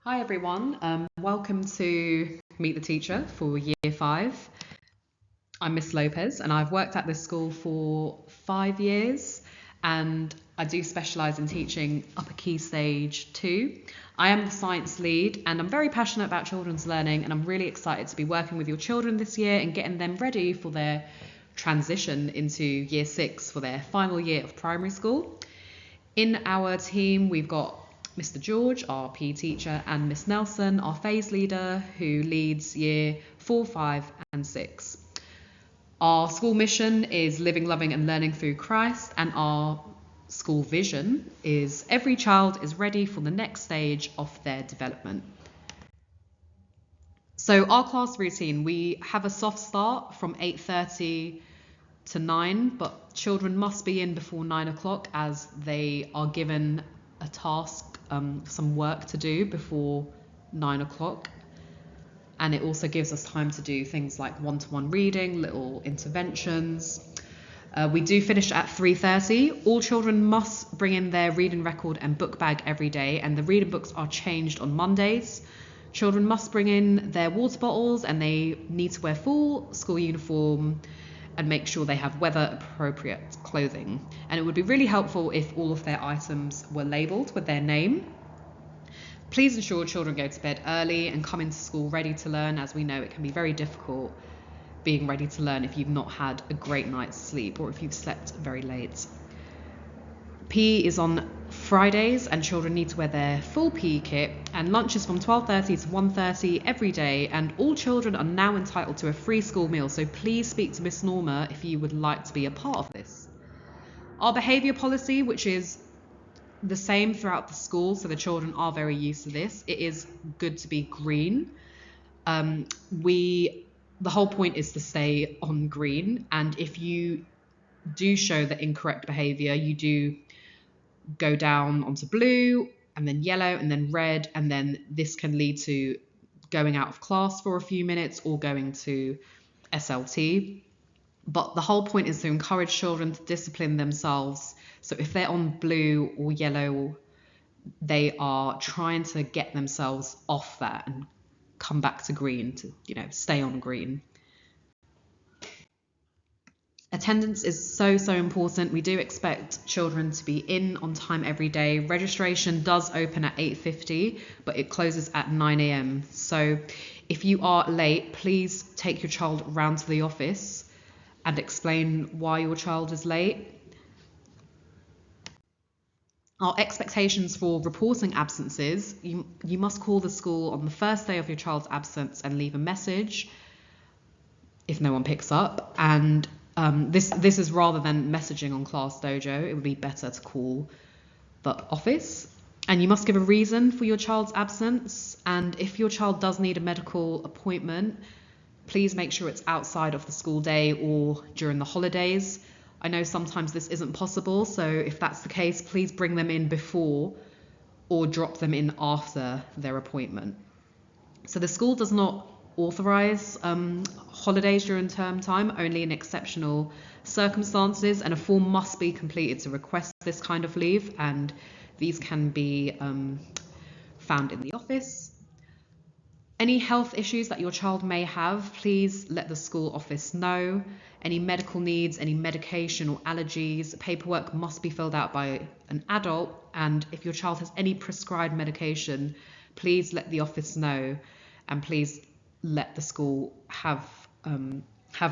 Hi everyone, welcome to Meet the Teacher for Year 5. I'm Miss Lopez and I've worked at this school for 5 years and I do specialise in teaching upper key stage 2. I am the science lead and I'm very passionate about children's learning and I'm really excited to be working with your children this year and getting them ready for their transition into Year 6 for their final year of primary school. In our team we've got Mr. George, our PE teacher, and Miss Nelson, our phase leader, who leads year 4, 5, and 6. Our school mission is living, loving, and learning through Christ, and our school vision is every child is ready for the next stage of their development. So our class routine, we have a soft start from 8:30 to 9, but children must be in before 9 o'clock as they are given a task, some work to do before 9 o'clock. And it also gives us time to do things like one-to-one reading, little interventions. We do finish at 3:30. All children must bring in their reading record and book bag every day, and the reading books are changed on Mondays. Children must bring in their water bottles and they need to wear full school uniform and make sure they have weather appropriate clothing. And it would be really helpful if all of their items were labelled with their name. Please ensure children go to bed early and come into school ready to learn, as we know it can be very difficult being ready to learn if you've not had a great night's sleep or if you've slept very late. PE is on Fridays and children need to wear their full PE kit, and lunch is from 12:30 to 1:30 every day, and all children are now entitled to a free school meal, so please speak to Miss Norma if you would like to be a part of this. Our behaviour policy, which is the same throughout the school, so the children are very used to this, it is good to be green. The whole point is to stay on green, and if you do show the incorrect behaviour, you do go down onto blue and then yellow and then red, and then this can lead to going out of class for a few minutes or going to SLT. But the whole point is to encourage children to discipline themselves. So if they're on blue or yellow, they are trying to get themselves off that and come back to green, to stay on green. Attendance is so important. We do expect children to be in on time every day. Registration does open at 8:50, but it closes at 9 a.m. So if you are late, please take your child round to the office and explain why your child is late. Our expectations for reporting absences, you must call the school on the first day of your child's absence and leave a message if no one picks up. And this is rather than messaging on Class Dojo. It would be better to call the office. And you must give a reason for your child's absence. And if your child does need a medical appointment, please make sure it's outside of the school day or during the holidays. I know sometimes this isn't possible, so if that's the case, please bring them in before or drop them in after their appointment. So the school does not authorise holidays during term time, only in exceptional circumstances, and a form must be completed to request this kind of leave, and these can be found in the office. Any health issues that your child may have, please let the school office know. Any medical needs, any medication or allergies, paperwork must be filled out by an adult, and if your child has any prescribed medication, please let the office know, and please let the school have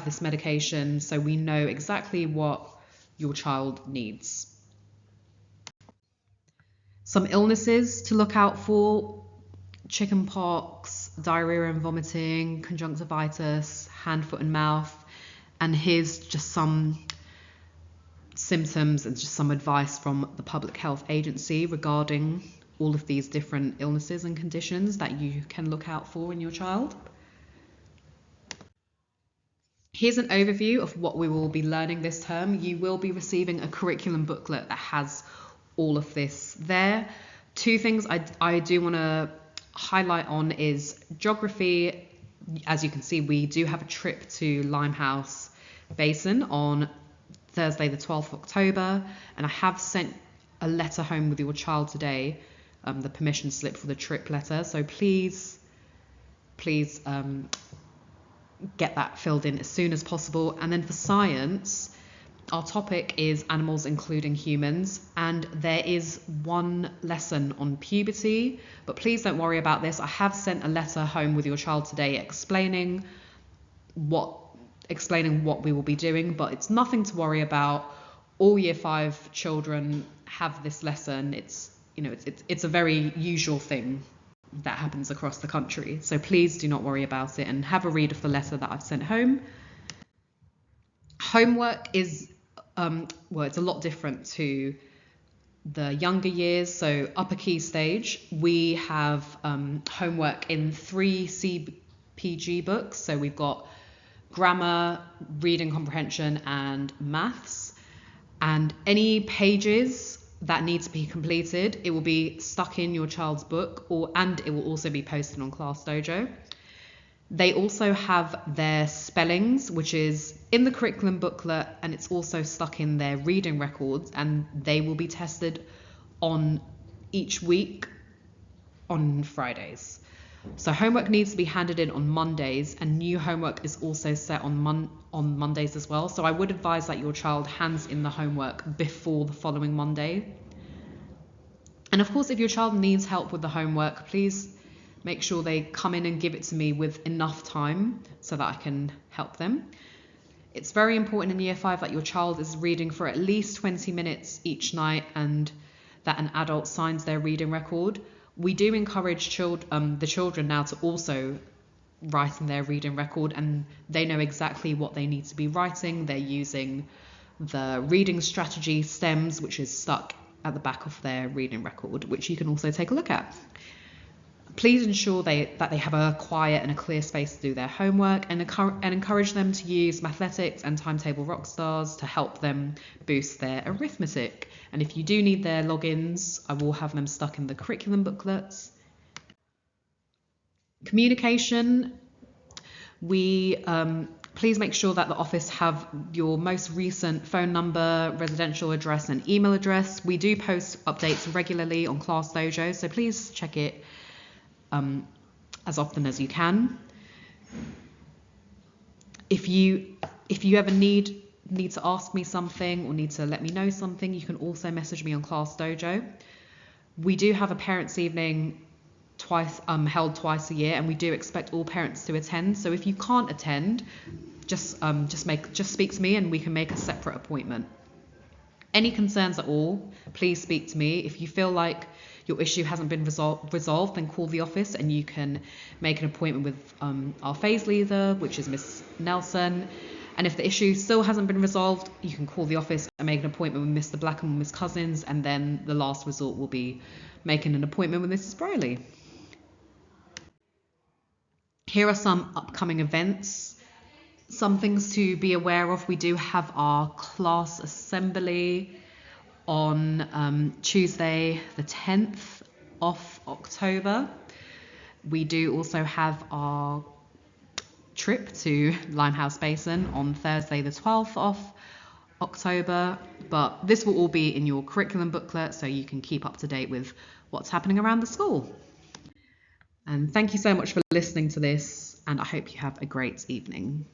this medication so we know exactly what your child needs. Some illnesses to look out for: chickenpox, diarrhea and vomiting, conjunctivitis, hand, foot and mouth. And here's just some symptoms and just some advice from the Public Health Agency regarding all of these different illnesses and conditions that you can look out for in your child. Here's an overview of what we will be learning this term. You will be receiving a curriculum booklet that has all of this there. Two things I do want to highlight on is geography. As you can see, we do have a trip to Limehouse Basin on Thursday the 12th of October, and I have sent a letter home with your child today the permission slip for the trip letter. So please get that filled in as soon as possible. And then for science, our topic is animals including humans, and there is one lesson on puberty, but please don't worry about this. I have sent a letter home with your child today explaining what we will be doing, but it's nothing to worry about. All year 5 children have this lesson. It's a very usual thing that happens across the country. So please do not worry about it and have a read of the letter that I've sent home. Homework is, it's a lot different to the younger years. So upper key stage, we have homework in 3 CPG books. So we've got grammar, reading comprehension, and maths. And any pages that need to be completed, it will be stuck in your child's book, and it will also be posted on Class Dojo. They also have their spellings, which is in the curriculum booklet, and it's also stuck in their reading records, and they will be tested on each week on Fridays. So homework needs to be handed in on Mondays, and new homework is also set on Mondays as well. So I would advise that your child hands in the homework before the following Monday. And of course, if your child needs help with the homework, please make sure they come in and give it to me with enough time so that I can help them. It's very important in year 5 that your child is reading for at least 20 minutes each night and that an adult signs their reading record. We do encourage the children now to also write in their reading record, and they know exactly what they need to be writing. They're using the reading strategy stems, which is stuck at the back of their reading record, which you can also take a look at. Please ensure that they have a quiet and a clear space to do their homework, and encourage them to use Mathletics and Timetable Rockstars to help them boost their arithmetic. And if you do need their logins, I will have them stuck in the curriculum booklets. Communication, please make sure that the office have your most recent phone number, residential address, and email address. We do post updates regularly on Class Dojo, so please check it as often as you can. If you ever need to ask me something or need to let me know something, you can also message me on Class Dojo. We do have a parents' evening held twice a year, and we do expect all parents to attend. So if you can't attend, just speak to me and we can make a separate appointment. Any concerns at all, please speak to me. If you feel like your issue hasn't been resolved, then call the office and you can make an appointment with our phase leader, which is Miss Nelson. And if the issue still hasn't been resolved, you can call the office and make an appointment with Mr. Blackham and Miss Cousins, and then the last resort will be making an appointment with Mrs. Briley. Here are some upcoming events. Some things to be aware of. We do have our class assembly on Tuesday the 10th of October. We do also have our trip to Limehouse Basin on Thursday the 12th of October, but this will all be in your curriculum booklet so you can keep up to date with what's happening around the school. And thank you so much for listening to this, and I hope you have a great evening.